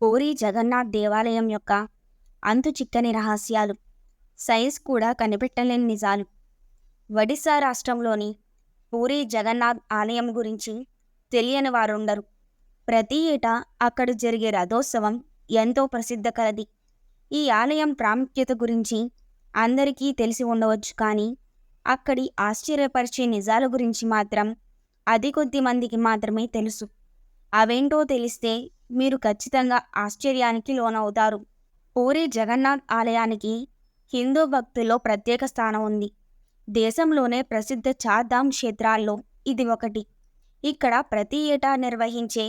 పూరీ జగన్నాథ్ దేవాలయం యొక్క అంతుచిక్కని రహస్యాలు, సైన్స్ కూడా కనిపెట్టలేని నిజాలు. ఒడిశా రాష్ట్రంలోని పూరీ జగన్నాథ్ ఆలయం గురించి తెలియని వారుండరు. ప్రతి ఏటా అక్కడ జరిగే రథోత్సవం ఎంతో ప్రసిద్ధ కలది. ఈ ఆలయం ప్రాముఖ్యత గురించి అందరికీ తెలిసి ఉండవచ్చు, కానీ అక్కడి ఆశ్చర్యపరిచే నిజాల గురించి మాత్రం అతి కొద్ది మందికి మాత్రమే తెలుసు. అవేంటో తెలిస్తే మీరు ఖచ్చితంగా ఆశ్చర్యానికి లోనవుతారు. పూరీ జగన్నాథ్ ఆలయానికి హిందూ భక్తుల్లో ప్రత్యేక స్థానం ఉంది. దేశంలోనే ప్రసిద్ధ చార్ధామ్ క్షేత్రాల్లో ఇది ఒకటి. ఇక్కడ ప్రతి ఏటా నిర్వహించే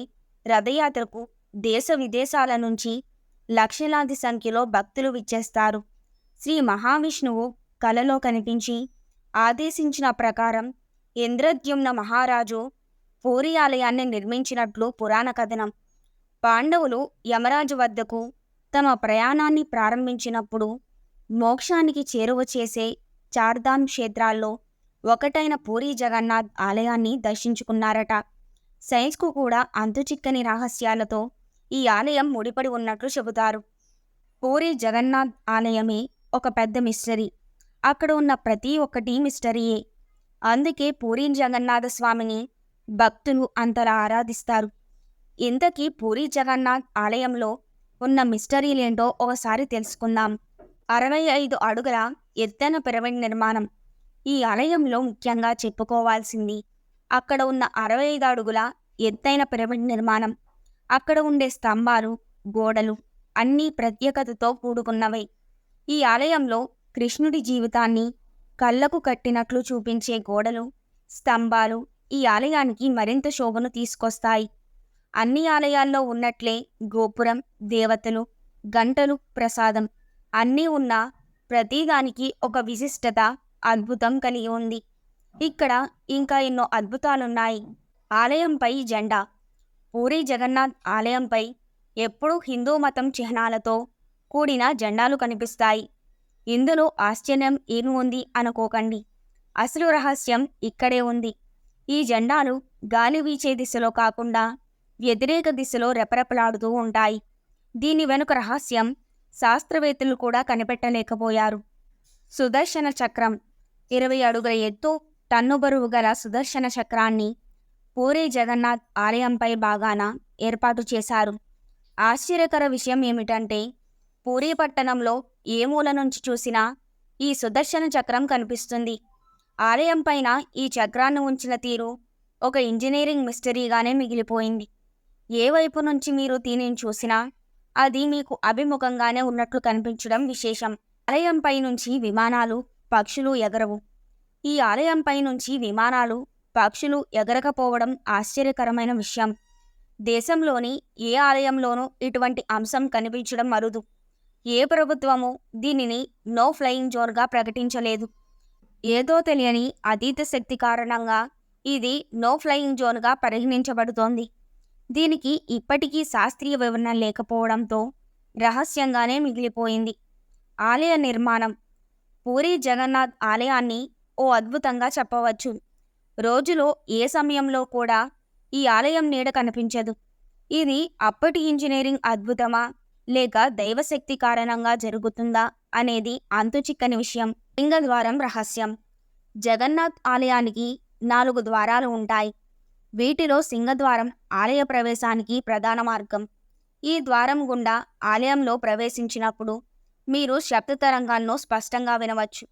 రథయాత్రకు దేశ విదేశాల నుంచి లక్షలాది సంఖ్యలో భక్తులు విచ్చేస్తారు. శ్రీ మహావిష్ణువు కలలో కనిపించి ఆదేశించిన ప్రకారం ఇంద్రద్యుమ్న మహారాజు పూరీ ఆలయాన్ని నిర్మించినట్లు పురాణ కథనం. పాండవులు యమరాజు వద్దకు తమ ప్రయాణాన్ని ప్రారంభించినప్పుడు మోక్షానికి చేరువ చేసే చార్ధామ్ క్షేత్రాల్లో ఒకటైన పూరీ జగన్నాథ్ ఆలయాన్ని దర్శించుకున్నారట. సైన్స్కు కూడా అంతుచిక్కని రహస్యాలతో ఈ ఆలయం ముడిపడి ఉన్నట్లు చెబుతారు. పూరీ జగన్నాథ్ ఆలయమే ఒక పెద్ద మిస్టరీ. అక్కడ ఉన్న ప్రతి ఒక్కటి మిస్టరీయే. అందుకే పూరీ జగన్నాథ స్వామిని భక్తులు అంతలా ఆరాధిస్తారు. ఇంతకీ పూరీ జగన్నాథ్ ఆలయంలో ఉన్న మిస్టరీలేంటో ఒకసారి తెలుసుకుందాం. 65 అడుగుల ఎత్తైన పిరమిడ్ నిర్మాణం. ఈ ఆలయంలో ముఖ్యంగా చెప్పుకోవాల్సింది అక్కడ ఉన్న 65 అడుగుల ఎత్తైన పిరమిడ్ నిర్మాణం. అక్కడ ఉండే స్తంభాలు, గోడలు అన్నీ ప్రత్యేకతతో కూడుకున్నవై. ఈ ఆలయంలో కృష్ణుడి జీవితాన్ని కళ్ళకు కట్టినట్లు చూపించే గోడలు, స్తంభాలు ఈ ఆలయానికి మరింత శోభను తీసుకొస్తాయి. అన్ని ఆలయాల్లో ఉన్నట్లే గోపురం, దేవతలు, గంటలు, ప్రసాదం అన్నీ ఉన్నా ప్రతిదానికి ఒక విశిష్టత, అద్భుతం కలిగి ఉంది. ఇక్కడ ఇంకా ఎన్నో అద్భుతాలున్నాయి. ఆలయంపై జెండా. పూరీ జగన్నాథ్ ఆలయంపై ఎప్పుడూ హిందూ మతం చిహ్నాలతో కూడిన జెండాలు కనిపిస్తాయి. ఇందులో ఆశ్చర్యం ఏమి ఉంది అనుకోకండి. అసలు రహస్యం ఇక్కడే ఉంది. ఈ జెండాలు గాలి వీచే దిశలో కాకుండా వ్యతిరేక దిశలో రెపరెపలాడుతూ ఉంటాయి. దీని వెనుక రహస్యం శాస్త్రవేత్తలు కూడా కనిపెట్టలేకపోయారు. సుదర్శన చక్రం. 20 అడుగుల ఎత్తు, టన్ను బరువు గల సుదర్శన చక్రాన్ని పూరీ జగన్నాథ్ ఆలయంపై భాగాన ఏర్పాటు చేశారు. ఆశ్చర్యకర విషయం ఏమిటంటే పూరీ పట్టణంలో ఏ మూల నుంచి చూసినా ఈ సుదర్శన చక్రం కనిపిస్తుంది. ఆలయం పైన ఈ చక్రాన్ని ఉంచిన తీరు ఒక ఇంజనీరింగ్ మిస్టరీగానే మిగిలిపోయింది. ఏ వైపు నుంచి మీరు దీనిని చూసినా అది మీకు అభిముఖంగానే ఉన్నట్లు కనిపించడం విశేషం. ఆలయంపై నుంచి విమానాలు, పక్షులు ఎగరవు. ఈ ఆలయంపై నుంచి విమానాలు, పక్షులు ఎగరకపోవడం ఆశ్చర్యకరమైన విషయం. దేశంలోని ఏ ఆలయంలోనూ ఇటువంటి అంశం కనిపించడం అరుదు. ఏ ప్రభుత్వము దీనిని నో ఫ్లయింగ్ జోన్గా ప్రకటించలేదు. ఏదో తెలియని అతీత శక్తి కారణంగా ఇది నో ఫ్లయింగ్ జోన్గా పరిగణించబడుతోంది. దీనికి ఇప్పటికీ శాస్త్రీయ వివరణ లేకపోవడంతో రహస్యంగానే మిగిలిపోయింది. ఆలయ నిర్మాణం. పూరీ జగన్నాథ్ ఆలయాన్ని ఓ అద్భుతంగా చెప్పవచ్చు. రోజులో ఏ సమయంలో కూడా ఈ ఆలయం నీడ కనిపించదు. ఇది అప్పటి ఇంజనీరింగ్ అద్భుతమా లేక దైవశక్తి కారణంగా జరుగుతుందా అనేది అంతుచిక్కని విషయం. లింగద్వారం రహస్యం. జగన్నాథ్ ఆలయానికి 4 ద్వారాలు ఉంటాయి. వీటిలో సింహద్వారం ఆలయ ప్రవేశానికి ప్రధాన మార్గం. ఈ ద్వారం గుండా ఆలయంలో ప్రవేశించినప్పుడు మీరు శబ్ద తరంగాలను స్పష్టంగా వినవచ్చు.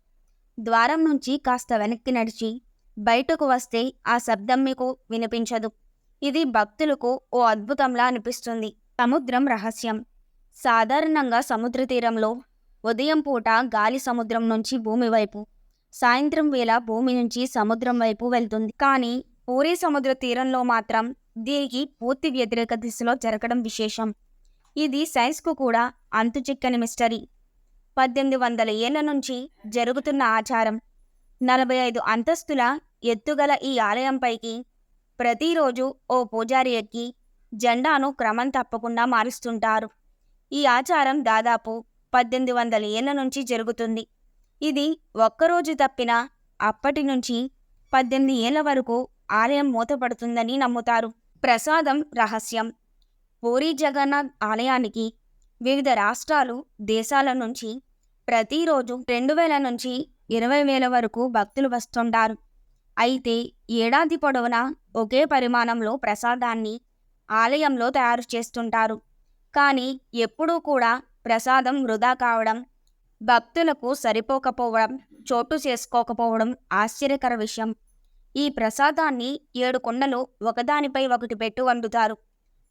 ద్వారం నుంచి కాస్త వెనక్కి నడిచి బయటకు వస్తే ఆ శబ్దం మీకు వినిపించదు. ఇది భక్తులకు ఓ అద్భుతంలా అనిపిస్తుంది. సముద్రం రహస్యం. సాధారణంగా సముద్ర తీరంలో ఉదయం పూట గాలి సముద్రం నుంచి భూమి వైపు, సాయంత్రం వేళ భూమి నుంచి సముద్రం వైపు వెళ్తుంది. కానీ పూరీ సముద్ర తీరంలో మాత్రం దీనికి పూర్తి వ్యతిరేక దిశలో జరగడం విశేషం. ఇది సైన్స్కు కూడా అంతుచిక్కని మిస్టరీ. 1800 ఏళ్ల నుంచి జరుగుతున్న ఆచారం. 45 అంతస్తుల ఎత్తుగల ఈ ఆలయంపైకి ప్రతిరోజు ఓ పూజారి ఎక్కి జెండాను క్రమం తప్పకుండా మారుస్తుంటారు. ఈ ఆచారం దాదాపు 1800 ఏళ్ల నుంచి జరుగుతుంది. ఇది ఒక్కరోజు తప్పినా అప్పటి నుంచి 18 ఏళ్ల వరకు ఆలయం మూతపడుతుందని నమ్ముతారు. ప్రసాదం రహస్యం. పూరీ జగన్నాథ్ ఆలయానికి వివిధ రాష్ట్రాలు, దేశాల నుంచి ప్రతిరోజు 2000 నుంచి 20,000 వరకు భక్తులు వస్తుంటారు. అయితే ఏడాది పొడవునా ఒకే పరిమాణంలో ప్రసాదాన్ని ఆలయంలో తయారు చేస్తుంటారు. కానీ ఎప్పుడూ కూడా ప్రసాదం వృధా కావడం, భక్తులకు సరిపోకపోవడం చోటు చేసుకోకపోవడం ఆశ్చర్యకర విషయం. ఈ ప్రసాదాన్ని 7 కుండలు ఒకదానిపై ఒకటి పెట్టి వండుతారు.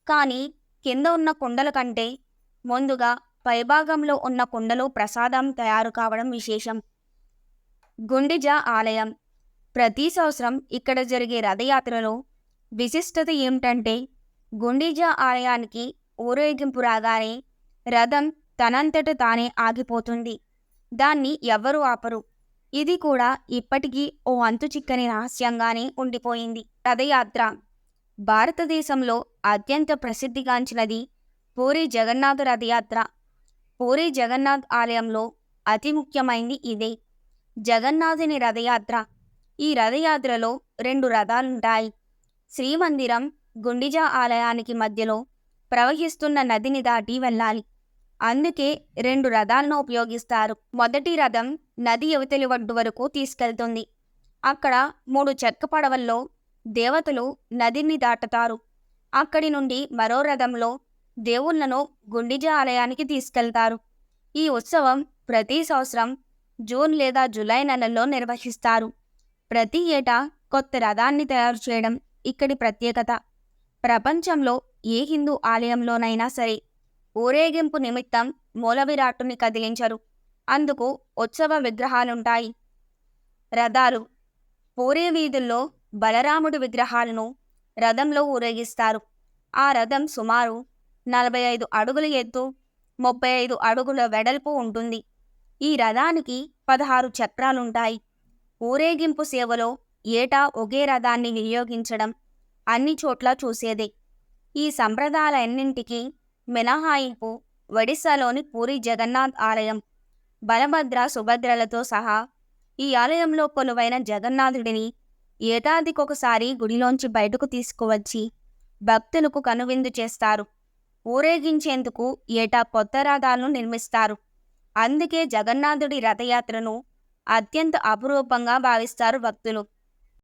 కానీ కింద ఉన్న కుండల కంటే ముందుగా పైభాగంలో ఉన్న కుండలో ప్రసాదం తయారు కావడం విశేషం. గుండిజ ఆలయం. ప్రతి సంవత్సరం ఇక్కడ జరిగే రథయాత్రలో విశిష్టత ఏమిటంటే, గుండిజ ఆలయానికి ఊరేగింపు రాగానే రథం తనంతట తానే ఆగిపోతుంది. దాన్ని ఎవ్వరూ ఆపరు. ఇది కూడా ఇప్పటికీ ఓ అంతుచిక్కని రహస్యంగానే ఉండిపోయింది. రథయాత్ర. భారతదేశంలో అత్యంత ప్రసిద్ధిగాంచినది పూరీ జగన్నాథ రథయాత్ర. పూరీ జగన్నాథ్ ఆలయంలో అతి ముఖ్యమైనది ఇదే, జగన్నాథుని రథయాత్ర. ఈ రథయాత్రలో 2 రథాలుంటాయి. శ్రీమందిరం, గుండిజ ఆలయానికి మధ్యలో ప్రవహిస్తున్న నదిని దాటి వెళ్ళాలి. అందుకే 2 రథాలను ఉపయోగిస్తారు. మొదటి రథం నది యువతలి ఒడ్డు వరకు తీసుకెళ్తుంది. అక్కడ 3 చెక్క పడవల్లో దేవతలు నదిని దాటుతారు. అక్కడి నుండి మరో రథంలో దేవుళ్లను గుండిజ ఆలయానికి తీసుకెళ్తారు. ఈ ఉత్సవం ప్రతి సంవత్సరం జూన్ లేదా జూలై నెలల్లో నిర్వహిస్తారు. ప్రతి ఏటా కొత్త రథాన్ని తయారు చేయడం ఇక్కడి ప్రత్యేకత. ప్రపంచంలో ఏ హిందూ ఆలయంలోనైనా సరే ఊరేగింపు నిమిత్తం మూల విరాట్టుని కదిలించరు. అందుకు ఉత్సవ విగ్రహాలుంటాయి. రథాలు. పూరీ వీధుల్లో బలరాముడి విగ్రహాలను రథంలో ఊరేగిస్తారు. ఆ రథం సుమారు 45 అడుగుల ఎత్తు, 35 అడుగుల వెడల్పు ఉంటుంది. ఈ రథానికి 16 చక్రాలుంటాయి. ఊరేగింపు సేవలో ఏటా ఒకే రథాన్ని వినియోగించడం అన్ని చోట్ల చూసేదే. ఈ సంప్రదాయాలన్నింటికీ మినహాయింపు ఒడిశాలోని పూరీ జగన్నాథ్ ఆలయం. బలభద్ర, సుభద్రలతో సహా ఈ ఆలయంలో కొలువైన జగన్నాథుడిని ఏడాదికొకసారి గుడిలోంచి బయటకు తీసుకువచ్చి భక్తులకు కనువిందు చేస్తారు. ఊరేగించేందుకు ఏటా కొత్త రథాలను నిర్మిస్తారు. అందుకే జగన్నాథుడి రథయాత్రను అత్యంత అపురూపంగా భావిస్తారు భక్తులు.